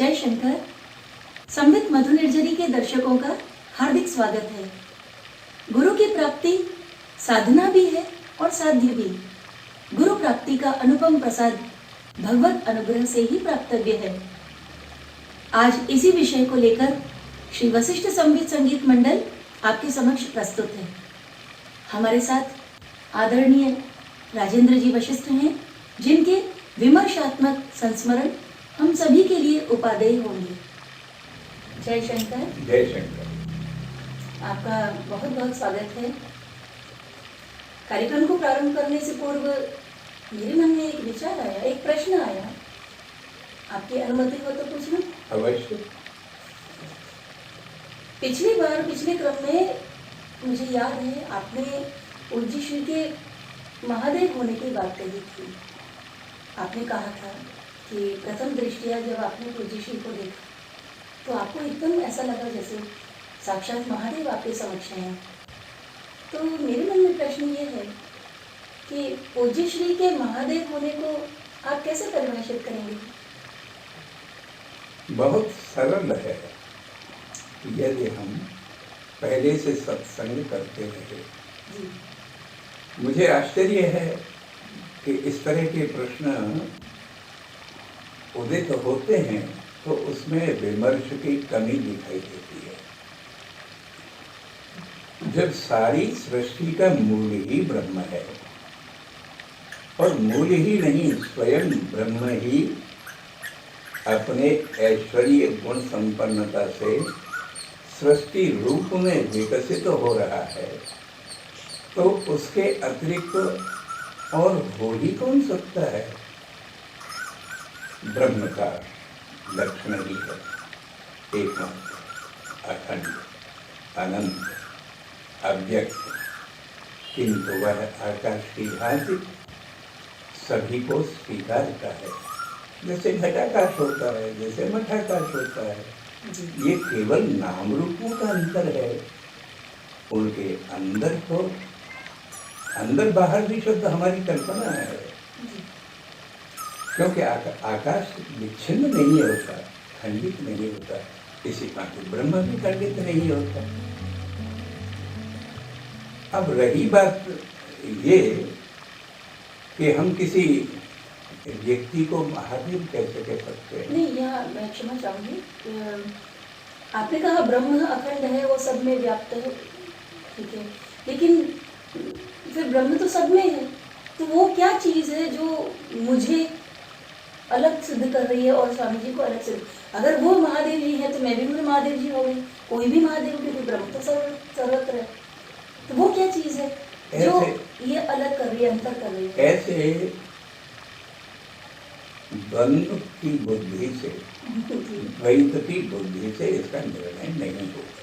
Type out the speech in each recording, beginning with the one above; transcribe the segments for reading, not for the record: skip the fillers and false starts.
जय शंकर। संवित मधु निर्जरी के दर्शकों का हार्दिक स्वागत है। गुरु की प्राप्ति साधना भी है और साध्य भी। गुरु प्राप्ति का अनुपम प्रसाद भगवत अनुग्रह से ही प्राप्तव्य है। आज इसी विषय को लेकर श्री वशिष्ठ संवित संगीत मंडल आपके समक्ष प्रस्तुत है। हमारे साथ आदरणीय राजेंद्र जी वशिष्ठ हैं, जिनके विमर्शात्मक संस्मरण हम सभी के लिए उपादेय होंगे। जय शंकर। जय शंकर। आपका बहुत बहुत स्वागत है। कार्यक्रम को प्रारंभ करने से पूर्व मेरे मन में एक विचार आया, एक प्रश्न आया। आपकी अनुमति हो तो पूछना? अवश्य। पिछली बार पिछले क्रम में मुझे याद है आपने पूज्य श्री के महादेव होने की बात कही थी। आपने कहा था कि प्रथम दृष्टिया जब आपने पूज्य श्री को देखा तो आपको एकदम ऐसा लगा जैसे साक्षात महादेव आपके समक्ष हैं। तो मेरे मन में प्रश्न ये है कि पूज्य श्री के महादेव होने को आप कैसे परिभाषित करेंगे? बहुत सरल है। यदि हम पहले से सत्संग करते रहे, मुझे आश्चर्य है कि इस तरह के प्रश्न उदित होते हैं तो उसमें विमर्श की कमी दिखाई देती है। जब सारी सृष्टि का मूल ही ब्रह्म है, और मूल ही नहीं स्वयं ब्रह्म ही अपने ऐश्वर्य गुण संपन्नता से सृष्टि रूप में विकसित हो रहा है, तो उसके अतिरिक्त और हो ही कौन सकता है? ब्रह्म का लक्षण ही है एकमात्र, अखंड, अनंत, अव्यक्त, किंतु वह आकाश की भांति सभी को स्वीकारता है। जैसे घटाकाश होता है, जैसे मठाकाश होता है, ये केवल नाम रूपों का अंतर है। उनके अंदर तो अंदर बाहर भी शब्द हमारी कल्पना है, क्योंकि आकाश विच्छिन्न नहीं होता, खंडित नहीं होता। इसी भांति ब्रह्म भी खंडित नहीं होता। अब रही बात ये कि हम किसी व्यक्ति को महादेव कैसे कह सकते हैं? नहीं, यह मैं क्षमा चाहूंगी। आपने कहा ब्रह्म अखंड है, वो सब में व्याप्त है, ठीक है, लेकिन फिर ब्रह्म तो सब में है, तो वो क्या चीज है जो मुझे अलग सिद्ध कर रही है और स्वामी जी को अलग सिद्ध? अगर वो महादेव जी है तो मैं भी महादेव जी हो गई, कोई भी महादेव, क्योंकि ब्रह्म तो सर्वत्र है। तो वो क्या चीज है जो ये अलग कर रही है, अंतर कर रही है? ऐसे द्वंद्व की बुद्धि से, द्वैत की बुद्धि से इसका निर्णय नहीं होगा।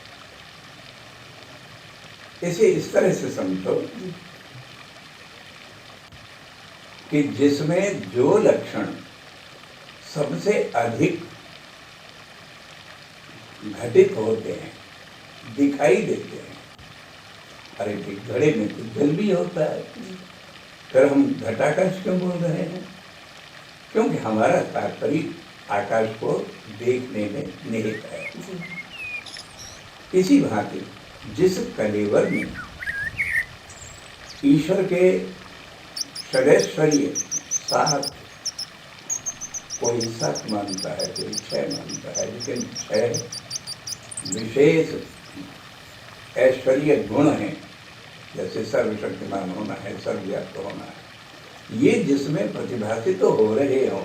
इसे इस तरह से समझो कि जिसमें जो लक्षण सबसे अधिक घटित होते हैं, दिखाई देते हैं। अरे घड़े में तो जल भी होता है, फिर हम घटाकाश क्यों बोल रहे हैं? क्योंकि हमारा तात्पर्य आकाश को देखने में निहित है। इसी भांति जिस कलेवर में ईश्वर के षडैश्वर्य साथ, कोई सत मानता है, कोई क्षय मानता है, लेकिन क्षय विशेष ऐश्वर्य गुण है, जैसे सर्वशक्तिमान होना है, सर्वव्याप्त होना है, ये जिसमें प्रतिभाषित तो हो रहे हों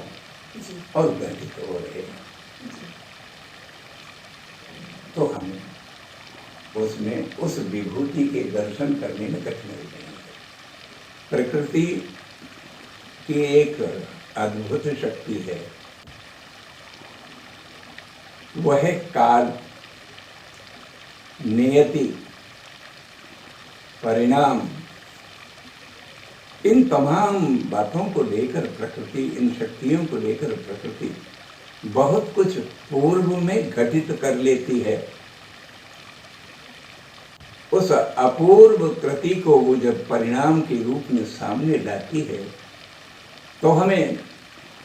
और ग्रहित हो रहे हैं, तो हमें उसमें उस विभूति के दर्शन करने में कठिनाई नहीं है। प्रकृति की एक अद्भुत शक्ति है, वह काल, नियति, परिणाम, इन तमाम बातों को लेकर प्रकृति, इन शक्तियों को लेकर प्रकृति बहुत कुछ पूर्व में घटित कर लेती है। उस अपूर्व कृति को वो जब परिणाम के रूप में सामने लाती है, तो हमें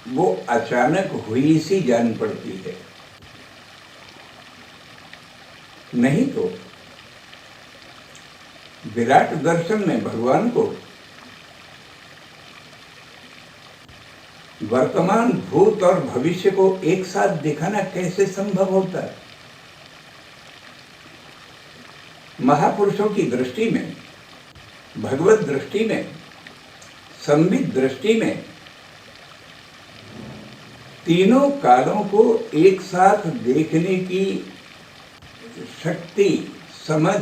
वो अचानक हुई सी जान पड़ती है। नहीं तो विराट दर्शन में भगवान को वर्तमान, भूत और भविष्य को एक साथ दिखाना कैसे संभव होता है? महापुरुषों की दृष्टि में, भगवत दृष्टि में, संवित दृष्टि में तीनों कालों को एक साथ देखने की शक्ति, समझ,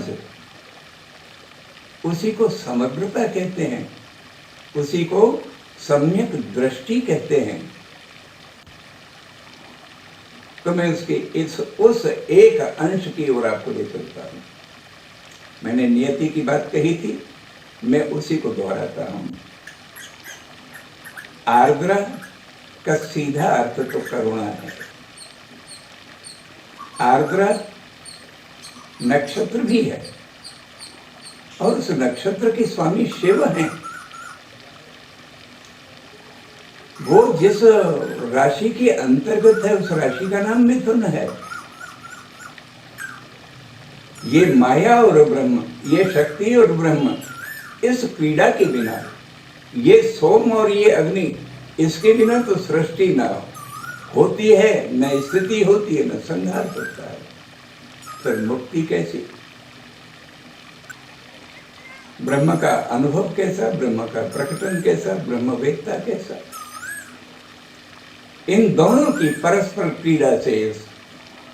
उसी को समग्रता कहते हैं, उसी को सम्यक दृष्टि कहते हैं। तो मैं उस एक अंश की ओर आपको ले चलता हूं। मैंने नियति की बात कही थी, मैं उसी को दोहराता हूं। आर्द्रा का सीधा अर्थ तो करुणा है। आर्द्रा नक्षत्र भी है और उस नक्षत्र के स्वामी शिव हैं। वो जिस राशि के अंतर्गत है उस राशि का नाम मिथुन है। ये माया और ब्रह्म, ये शक्ति और ब्रह्म, इस क्रीड़ा के बिना, ये सोम और ये अग्नि, इसके बिना तो सृष्टि न होती है, न स्थिति होती है, न संहार होता है। तो मुक्ति कैसी? ब्रह्म का अनुभव कैसा, ब्रह्म का प्रकटन कैसा, ब्रह्मवेत्ता कैसा? इन दोनों की परस्पर क्रीड़ा से,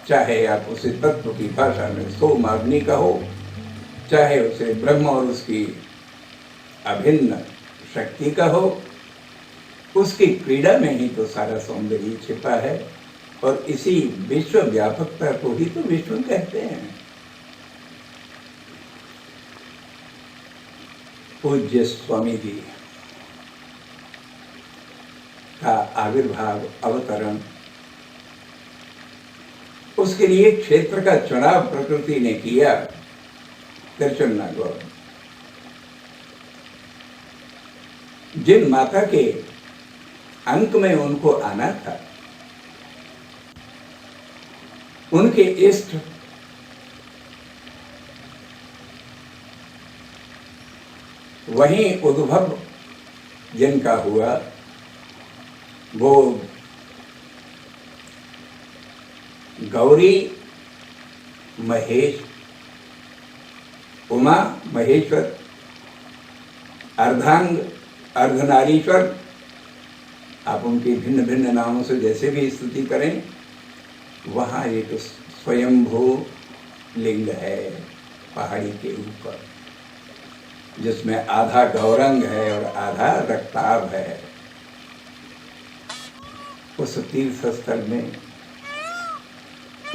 चाहे आप उसे तत्व की भाषा में सोम अग्नि का हो, चाहे उसे ब्रह्म और उसकी अभिन्न शक्ति का हो, उसकी क्रीड़ा में ही तो सारा सौंदर्य छिपा है। और इसी विश्व व्यापकता को ही तो विश्व कहते हैं। पूज्य स्वामी जी का आविर्भाव, अवतरण, उसके लिए क्षेत्र का चुनाव प्रकृति ने किया, तिरुचन्नागौर। जिन माता के अंक में उनको आना था, उनके इष्ट वहीं उद्भव जिनका हुआ, वो गौरी, महेश, उमा महेश्वर, अर्धांग, अर्धनारीश्वर, आप उनके भिन्न भिन्न नामों से जैसे भी स्तुति करें, वहाँ एक स्वयंभू लिंग है पहाड़ी के ऊपर, जिसमें आधा गौरंग है और आधा रक्ताभ है। उस तीर्थ स्थल में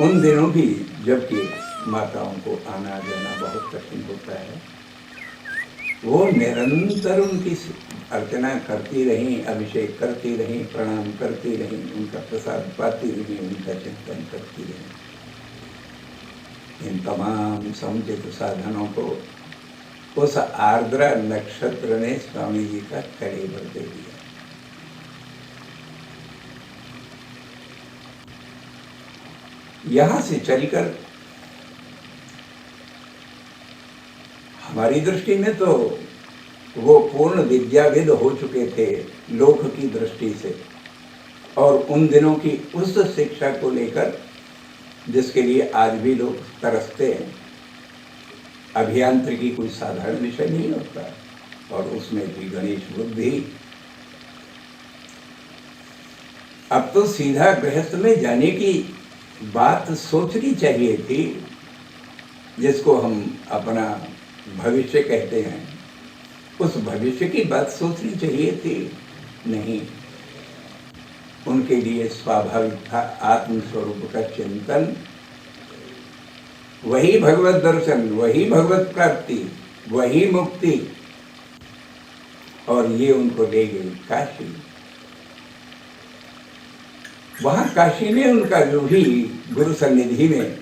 उन दिनों भी, जबकि माताओं को आना जाना बहुत कठिन होता है, वो निरंतर उनकी अर्चना करती रहीं, अभिषेक करती रहीं, प्रणाम करती रहीं, उनका प्रसाद पाती रहीं, उनका चिंतन करती रहीं। इन तमाम समुचित साधनों को उस आर्द्रा नक्षत्र ने स्वामी जी का कलेवर दे दिया। यहां से चलकर हमारी दृष्टि में तो वो पूर्ण विद्याविद हो चुके थे लोक की दृष्टि से, और उन दिनों की उस शिक्षा को लेकर जिसके लिए आज भी लोग तरसते हैं। अभियांत्रिकी कोई साधारण विषय नहीं होता, और उसमें भी गणेश बुद्धि। अब तो सीधा गृहस्थ में जाने की बात सोचनी चाहिए थी, जिसको हम अपना भविष्य कहते हैं। उस भविष्य की बात सोचनी चाहिए थी, नहीं। उनके लिए स्वाभाविक था आत्मस्वरूप का चिंतन, वही भगवत दर्शन, वही भगवत प्राप्ति, वही मुक्ति। और ये उनको ले गई काशी। वहां काशी में उनका जो भी गुरु सन्निधि में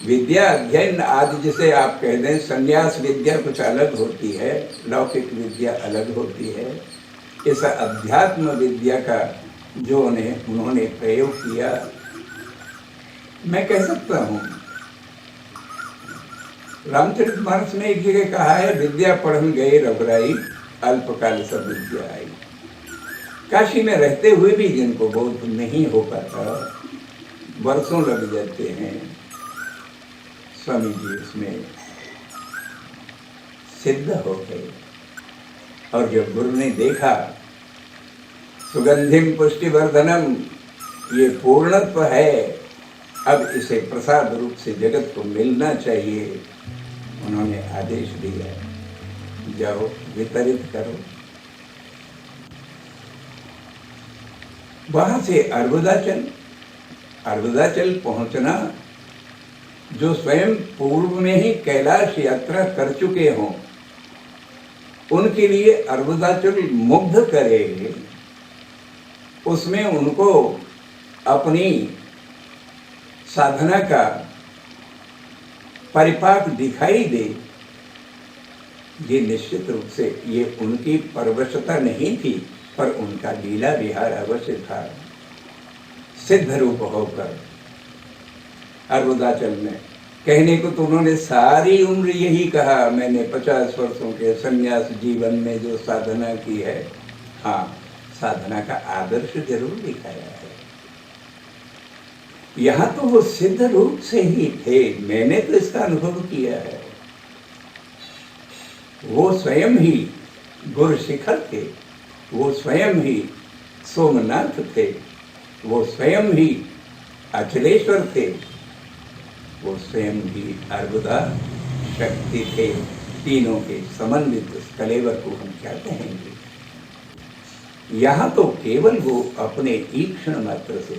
विद्या अध्ययन आदि, जिसे आप कह दें, संन्यास विद्या कुछ अलग होती है, लौकिक विद्या अलग होती है। इस अध्यात्म विद्या का जो उन्होंने प्रयोग किया, मैं कह सकता हूँ, रामचरितमानस में एक जगह कहा है, विद्या पढ़न गए रघुराई, अल्पकाल सब विद्या आई। काशी में रहते हुए भी जिनको बोध नहीं हो पाता, वर्षों लग जाते हैं, स्वामी जी उसमें सिद्ध हो गए। और जब गुरु ने देखा सुगंधिम पुष्टिवर्धनम, ये पूर्णत्व है, अब इसे प्रसाद रूप से जगत को मिलना चाहिए, उन्होंने आदेश दिया, जाओ वितरित करो। वहां से अर्बुदाचल पहुंचना, जो स्वयं पूर्व में ही कैलाश यात्रा कर चुके हों, उनके लिए अर्बुदाचल मुग्ध करे, उसमें उनको अपनी साधना का परिपाक दिखाई दे, ये निश्चित रूप से ये उनकी परवशता नहीं थी, पर उनका लीला विहार अवश्य था। सिद्ध रूप होकर अर्बुदाचल में, कहने को तो उन्होंने सारी उम्र यही कहा, मैंने 50 वर्षों के संन्यास जीवन में जो साधना की है, हाँ, साधना का आदर्श जरूर दिखाया है। यहाँ तो वो सिद्ध रूप से ही थे, मैंने तो इसका अनुभव किया है। वो स्वयं ही गुरु शिखर थे, वो स्वयं ही सोमनाथ थे, वो स्वयं ही अचलेश्वर थे, वो स्वयं ही अर्बुदा शक्ति थे। तीनों के समन्वित कलेवर को हम क्या कहेंगे। यहाँ तो केवल वो अपने ईक्षण मात्र से,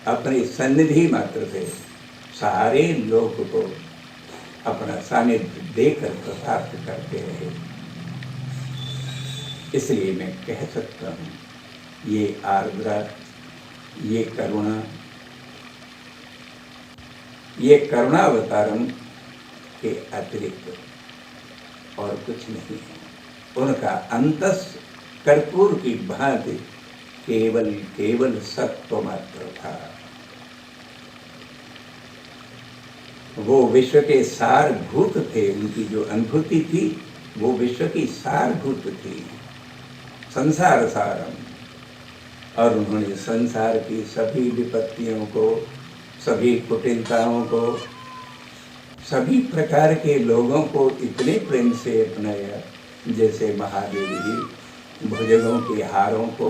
अपनी सन्निधि मात्र से सारे लोक को अपना सानिध्य देकर प्राप्त करते रहे। इसलिए मैं कह सकता हूँ, ये आर्द्रा, ये करुणा, ये करुणावतारम के अतिरिक्त और कुछ नहीं है। उनका अंतस कर्पूर की भांति केवल सत्व मात्र था। वो विश्व के सारभूत थे, उनकी जो अनुभूति थी वो विश्व की सारभूत थी, संसार सारम। और उन्होंने संसार की सभी विपत्तियों को, सभी कुटिलताओं को, सभी प्रकार के लोगों को इतने प्रेम से अपनाया, जैसे महादेव जी भुजंगों के हारों को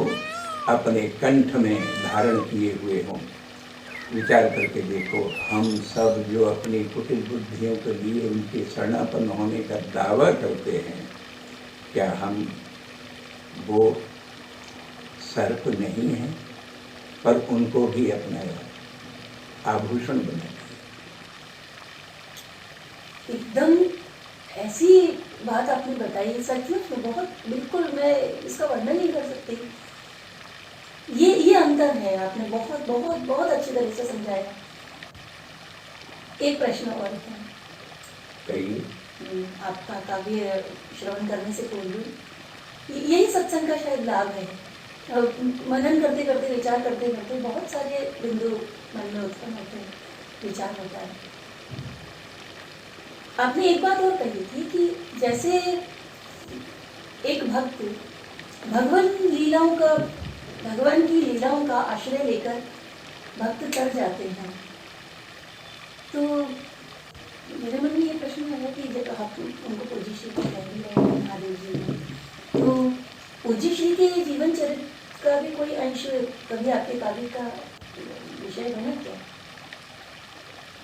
अपने कंठ में धारण किए हुए हों। विचार करके देखो, हम सब जो अपनी कुटिल बुद्धियों के लिए उनके शरणापन्न होने का दावा करते हैं, क्या हम वो सर्प नहीं हैं? पर उनको भी अपनाया, आभूषण बनाया। एकदम ऐसी बात आपने बताई, सचमुच में बहुत, बिल्कुल मैं इसका वर्णन नहीं कर सकती। ये अंतर है, आपने बहुत बहुत बहुत अच्छी तरह से समझाया। एक प्रश्न और है, कहिए। आपका काव्य श्रवण करने से पूर्व यही सत्संग का शायद लाभ है। मनन करते करते, विचार करते करते बहुत सारे बिंदु मन में उत्पन्न होते हैं, विचार होता है। आपने एक बात और कही थी कि जैसे एक भक्त भगवान की लीलाओं का आश्रय लेकर भक्त तर जाते हैं, तो मेरे मन में ये प्रश्न आया कि जब आप उनको पूज्य श्री महादेव जी ने, तो पूज्य श्री के जीवन चरित्र का भी कोई अंश कभी आपके काव्य का विषय बना क्या?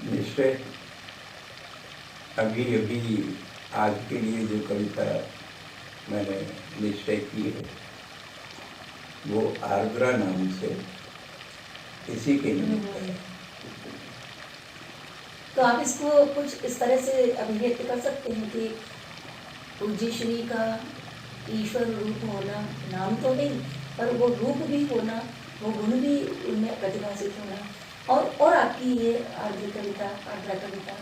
निश्चय। अभी आज के लिए जो कविता मैंने निश्चय की है, वो आर्द्रा नाम से इसी के निमित्त है। तो आप इसको कुछ इस तरह से अभिव्यक्त कर सकते हैं कि पूज्य श्री का ईश्वर रूप होना, नाम तो नहीं, पर वो रूप भी होना, वो गुण भी उनमें प्रतिभासित होना, और आपकी ये आर्द्रा कविता,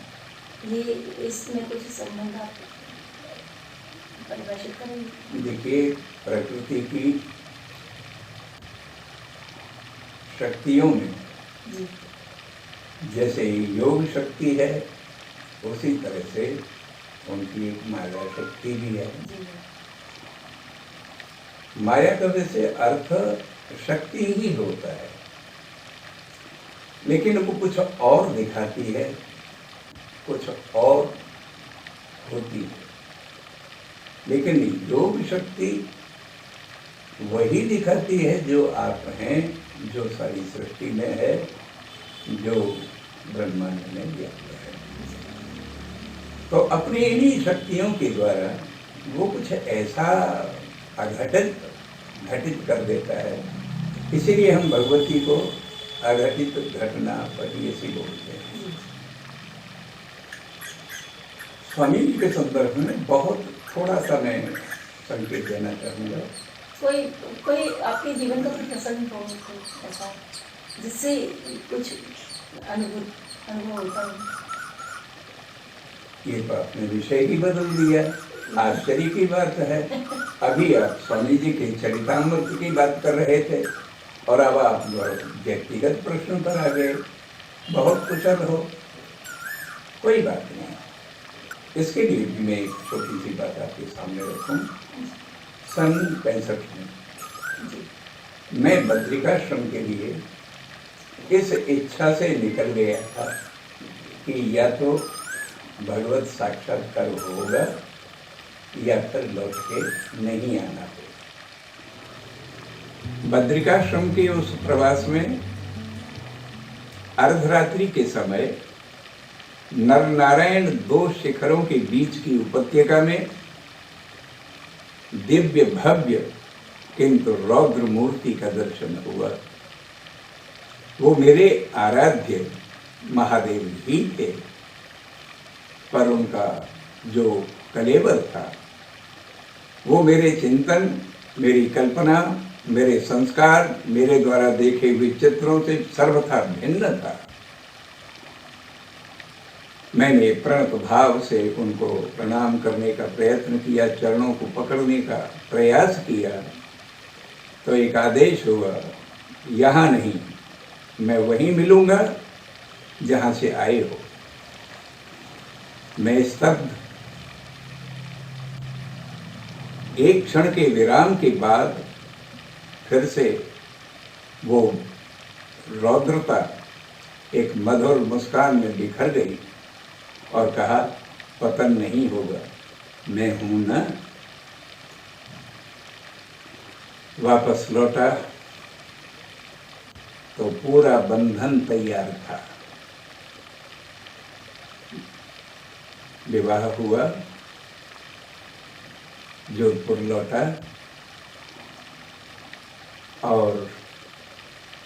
ये इसमें कुछ संबंध आप परिभाषित करेंगे? देखिए, प्रकृति की शक्तियों में जैसे योग शक्ति है उसी तरह से उनकी एक माया शक्ति भी है। माया का वैसे अर्थ शक्ति ही होता है, लेकिन वो कुछ और दिखाती है, कुछ और होती है। लेकिन योग शक्ति वही दिखाती है जो आप हैं, जो सारी सृष्टि में है, जो ब्रह्मांड में व्याप्त है। तो अपनी इन्हीं शक्तियों के द्वारा वो कुछ ऐसा घटित कर देता है। इसीलिए हम भगवती को अघटित घटना पर ऐसी बोलते हैं। स्वामी जी के संदर्भ में बहुत थोड़ा सा मैं संकेत देना चाहूँगा। कोई आपके जीवन का कोई प्रसंग हो ऐसा जिससे कुछ अनुभव होता है? ये तो आपने विषय ही बदल दिया, आश्चर्य की बात है। अभी आप स्वामी जी के चरितामृत की बात कर रहे थे और अब आप व्यक्तिगत प्रश्न पर आ गए। बहुत कुशल हो, कोई बात नहीं। इसके लिए भी मैं एक छोटी सी बात आपके सामने रखूं। सन 65 में मैं बद्रिकाश्रम के लिए इस इच्छा से निकल गया था कि या तो भगवत साक्षात्कार होगा या फिर लौट के नहीं आना हो। बद्रिकाश्रम के उस प्रवास में अर्धरात्रि के समय नर नारायण दो शिखरों के बीच की उपत्यका में दिव्य भव्य किंतु रौद्र मूर्ति का दर्शन हुआ। वो मेरे आराध्य महादेव ही थे, पर उनका जो कलेवर था वो मेरे चिंतन, मेरी कल्पना, मेरे संस्कार, मेरे द्वारा देखे हुए चित्रों से सर्वथा भिन्न था। मैंने प्रणत भाव से उनको प्रणाम करने का प्रयत्न किया, चरणों को पकड़ने का प्रयास किया, तो एक आदेश हुआ, यहाँ नहीं, मैं वहीं मिलूंगा जहाँ से आए हो। मैं स्तब्ध। एक क्षण के विराम के बाद फिर से वो रौद्रता एक मधुर मुस्कान में बिखर गई और कहा, पतन नहीं होगा, मैं हूं ना। वापस लौटा तो पूरा बंधन तैयार था। विवाह हुआ, जोधपुर लौटा और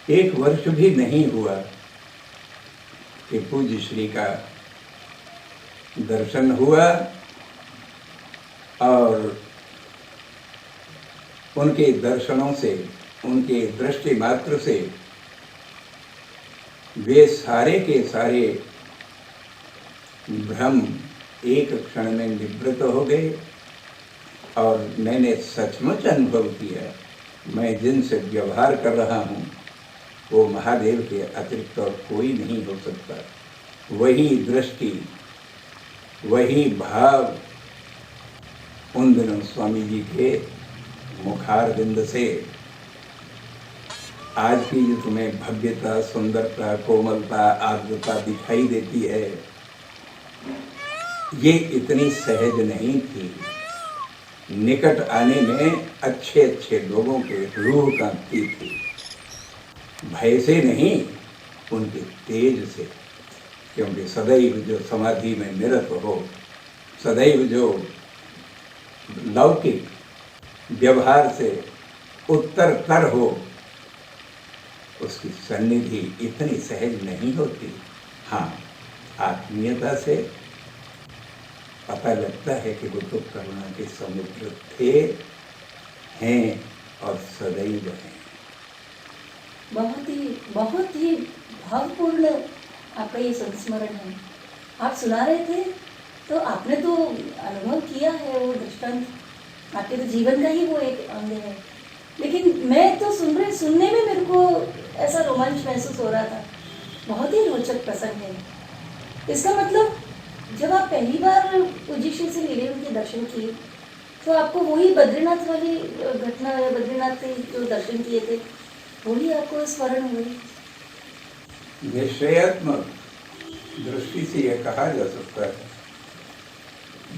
1 वर्ष भी नहीं हुआ कि पूज्य श्री का दर्शन हुआ और उनके दर्शनों से, उनके दृष्टि मात्र से वे सारे के सारे भ्रम एक क्षण में निवृत्त हो गए और मैंने सचमुच अनुभव किया, मैं जिनसे व्यवहार कर रहा हूँ वो महादेव के अतिरिक्त और कोई नहीं हो सकता। वही दृष्टि, वही भाव उन दिनों स्वामी जी के मुखारविंद से आज की जो तुम्हें भव्यता, सुंदरता, कोमलता, आर्द्रता दिखाई देती है, ये इतनी सहज नहीं थी। निकट आने में अच्छे अच्छे लोगों के रूह कांपती थी, भय से नहीं, उनके तेज से। क्योंकि सदैव जो समाधि में निरत हो, सदैव जो लौकिक व्यवहार से उत्तरतर हो, उसकी सन्निधि इतनी सहज नहीं होती। हाँ, आत्मीयता से पता लगता है कि वो तो करुणा के समुद्र थे, हैं और सदैव हैं। बहुत ही भावपूर्ण आपका ये संस्मरण है। आप सुना रहे थे तो आपने तो अनुभव किया है, वो दृष्टांत आपके तो जीवन का ही वो एक अंग है। लेकिन मैं तो सुनने में मेरे को ऐसा रोमांच महसूस हो रहा था बहुत ही रोचक प्रसंग है। इसका मतलब जब आप पहली बार पोजीशन से मिले, उनके दर्शन किए, तो आपको वही बद्रीनाथ वाली घटना या बद्रीनाथ के जो दर्शन किए थे वही आपको स्मरण हुई? निश्चयात्मक दृष्टि से यह कहा जा सकता है,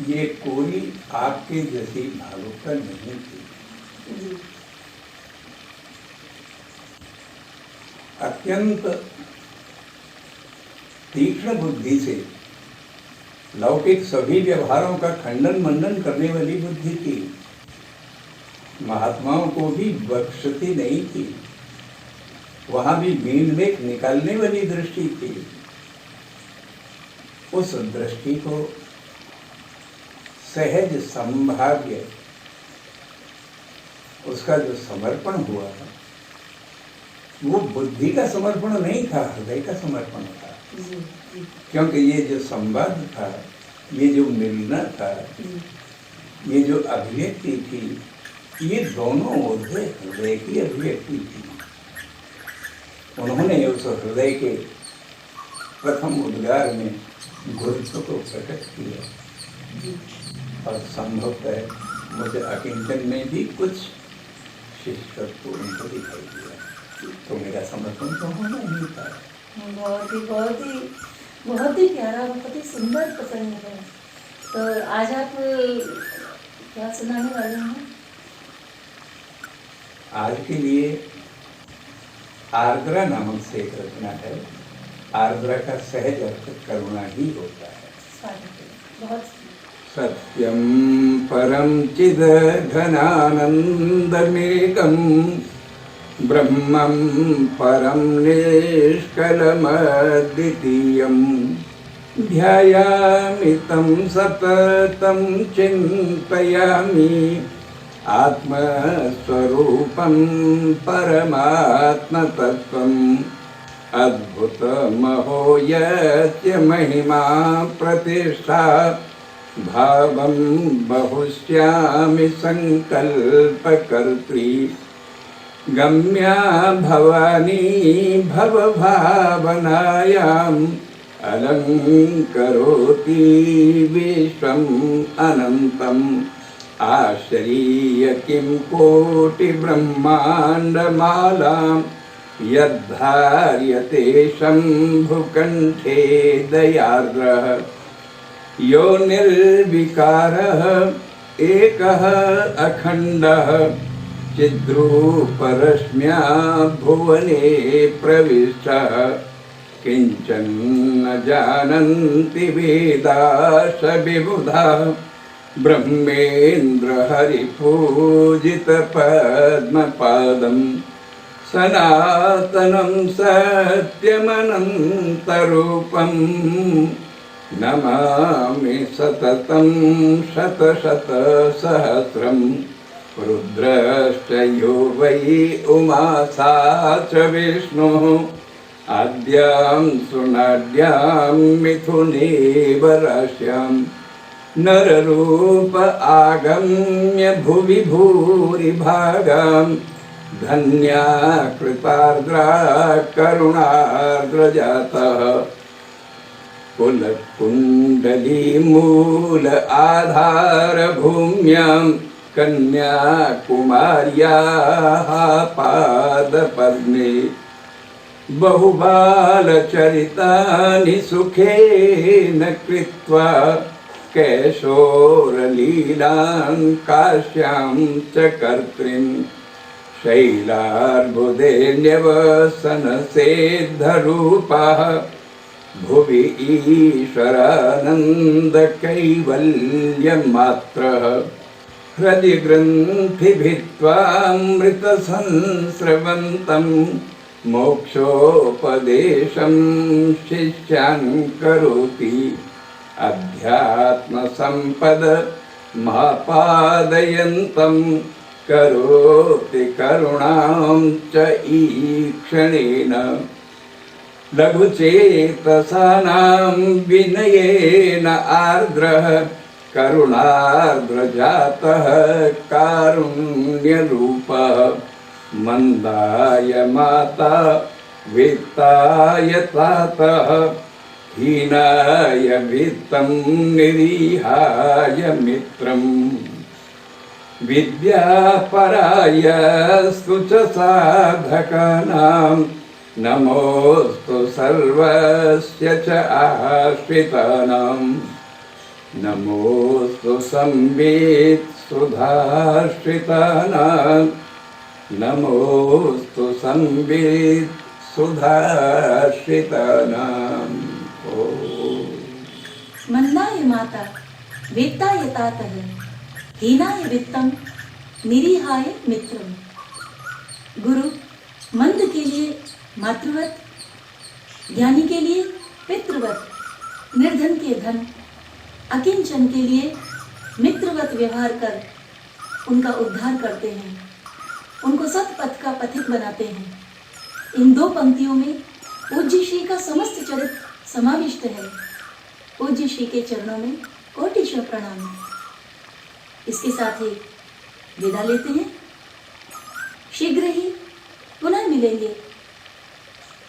ये कोई आपके जैसी भावुकता नहीं थी। जी। अत्यंत तीक्ष्ण बुद्धि से लौकिक सभी व्यवहारों का खंडन मंडन करने वाली बुद्धि थी। महात्माओं को भी बख्शती नहीं थी, वहां भी मीन में निकालने वाली दृष्टि थी। उस दृष्टि को सहज संभाव्य उसका जो समर्पण हुआ वो बुद्धि का समर्पण नहीं था, हृदय का समर्पण था। क्योंकि ये जो संवाद था, ये जो मिलना था, ये जो अभिव्यक्ति थी, ये दोनों उनके हृदय की अभिव्यक्ति थी। उन्होंने उस हृदय के प्रथम उद्गार में गुरुत्व को प्रकट किया और संभवतः मुझे अकिंचन में भी कुछ शिष्यत्व उनको दिखाई दिया, तो मेरा समर्पण तो होना ही था। बहुत ही प्यारा, बहुत ही सुंदर प्रसंग है। तो आज आप क्या सुनाने वाले हैं? आज के लिए आर्द्रा नामक से एक रचना है। आर्द्रा का सहज अर्थ करुणा ही होता है। बहुत सत्यम परम चिद घनानंदमेकम ब्रह्मं परम निष्कलमद्वितीयं ध्यायामि तं सततं चिन्तयामि आत्मस्वरूपं परमात्मतत्त्वम् अद्भुतमहो यस्य महिमा प्रतिष्ठा भावं बहुश्यामि संकल्पकर्त्री गम्या भवानी भवभावनायाम् अलङ्करोति विश्वम् अनन्तम् आश्चर्य किं कोटिब्रह्माण्डमालाम् यद्धार्यते शम्भुकण्ठे दयार्द्रः यो निर्विकारः एकः अखण्डः चिद्रूपरश्म्या भुवने प्रविष्टः किञ्चन न जानन्ति वेदाः विबुधा ब्रह्मेन्द्र हरिपूजितपद्मपादम् सनातनं सत्यमनन्तरूपम् नमामि सततं शतशतसहस्रम् रुद्रश्च यो वै उमा सा च विष्णुः आद्यां सुनाड्यां मिथुनेव राश्यां नररूप आगम्य भुवि भूरिभागां धन्या कृतार्द्रा करुणार्द्रजातः कुलकुण्डलीमूल आधारभूम्यां कन्याकुमार्याः पादपद्मे बहुबालचरितानि सुखेन कृत्वा कैशोरलीलां काश्यां च कर्त्रीं शैलार्बुदे न्यवसनसेद्धरूपः भुवि ईश्वरानन्दकैवल्यमात्रः हृदि ग्रन्थिभित्वामृतसंस्रवन्तं मोक्षोपदेशं शिष्यान् करोति अध्यात्मसम्पद महापादयन्तं करोति करुणां च ईक्षणेन लघुचेतसानां विनयेन आर्द्रः करुणार्द्रजातः कारुण्यरूपः मन्दाय माता वित्ताय तातः हीनाय वित्तं निरीहाय मित्रम् विद्यापराय च साधकानां नमोऽस्तु सर्वस्य च आश्रितानां नमोऽस्तु संवित् सुधाश्रितानां नमोऽस्तु संवित् सुधाश्रितानाम्। मंदाय माता वेत्ताय तातः हीनाय वित्तम निरीहाय मित्रम। गुरु मंद के लिए मातृवत, ज्ञानी के लिए पितृवत, निर्धन के धन, अकिंचन के लिए मित्रवत व्यवहार कर उनका उद्धार करते हैं, उनको सतपथ का पथिक बनाते हैं। इन दो पंक्तियों में पूज्य श्री का समस्त चरित्र समाविष्ट है। पूज्य श्री के चरणों में कोटिशः प्रणाम। इसके साथ ही विदा लेते हैं। शीघ्र ही पुनः मिलेंगे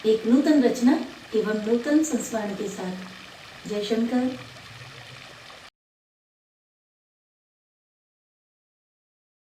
एक नूतन रचना एवं नूतन संस्मरण के साथ। जय शंकर।